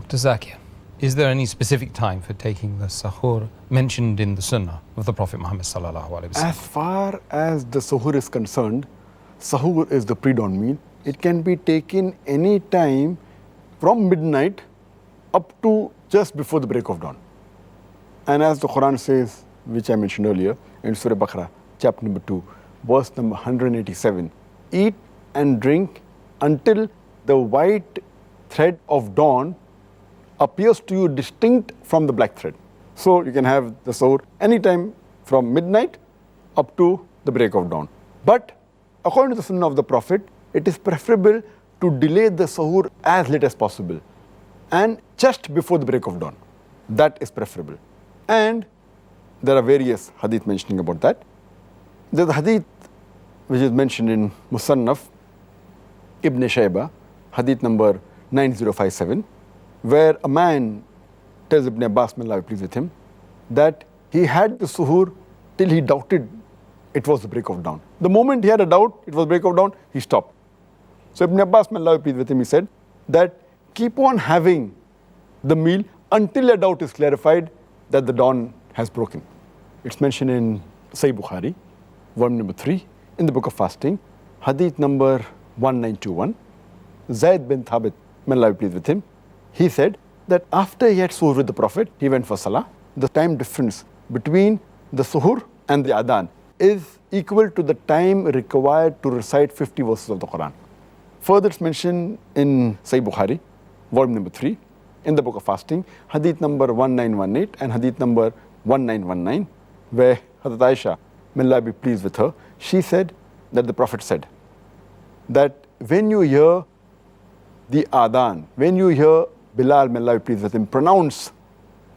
Dr. Zakir, is there any specific time for taking the Sahoor mentioned in the Sunnah of the Prophet Muhammad sallallahu alaihi wasallam? As far as the Sahoor is concerned, Sahoor is the pre-dawn meal. It can be taken any time from midnight up to just before the break of dawn. And as the Quran says, which I mentioned earlier, in Surah Baqarah, chapter number 2, verse number 187, eat and drink until the white thread of dawn appears to you distinct from the black thread. So you can have the Sahoor anytime from midnight up to the break of dawn. But according to the Sunnah of the Prophet, it is preferable to delay the Sahoor as late as possible and just before the break of dawn. That is preferable. And there are various hadith mentioning about that. There's a hadith which is mentioned in Musannaf Ibn Shayba, hadith number 9057, where a man tells Ibn Abbas, may Allah be pleased with him, that he had the Sahoor till he doubted it was the break of dawn. The moment he had a doubt it was break of dawn, he stopped. So Ibn Abbas, may Allah be pleased with him, he said that keep on having the meal until a doubt is clarified that the dawn has broken. It's mentioned in Sahih Bukhari, volume number 3, in the book of fasting, hadith number 1921. Zayd bin Thabit, may Allah be pleased with him, he said that after he had Sahoor with the Prophet, he went for Salah. The time difference between the Sahoor and the Adhan is equal to the time required to recite 50 verses of the Quran. Further, it's mentioned in Sahih Bukhari, volume number 3, in the book of fasting, hadith number 1918 and hadith number 1919, where Hazrat Aisha, may Allah be pleased with her, she said that the Prophet said that when you hear the Adhan, when you hear Bilal, may Allah be pleased with him, pronounce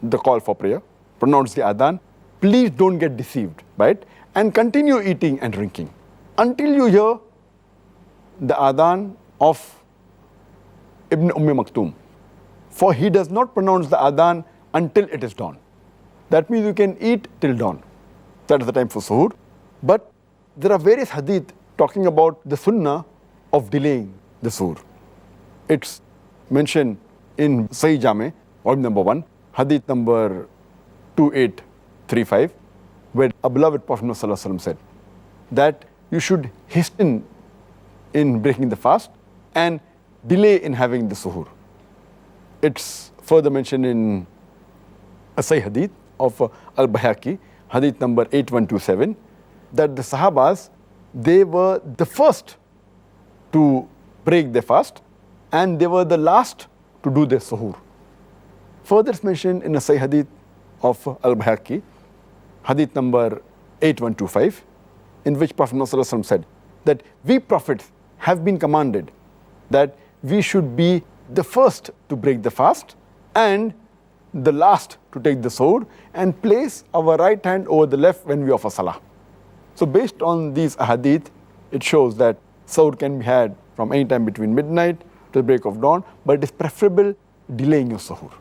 the call for prayer, pronounce the Adhan, please don't get deceived by it and continue eating and drinking until you hear the Adhan of Ibn Maktoum. For he does not pronounce the Adhan until it is dawn. That means you can eat till dawn. That is the time for Sahoor. But there are various hadith talking about the Sunnah of delaying the Sahoor. It's mentioned in Sahih Jame, volume number 1, hadith number 2835, where a beloved Prophet ﷺ said that you should hasten in breaking the fast and delay in having the Sahoor. It's further mentioned in a Sahih hadith of Al-Bayhaqi, hadith number 8127, that the Sahabas, they were the first to break their fast and they were the last to do their Sahoor. Further, it's mentioned in a Sahih hadith of Al-Bayhaqi, hadith number 8125, in which Prophet ﷺ said that we prophets have been commanded that we should be the first to break the fast and the last to take the Sahoor and place our right hand over the left when we offer Salah. So based on these hadith, it shows that Sahoor can be had from any time between midnight to the break of dawn, but it is preferable delaying your Sahoor.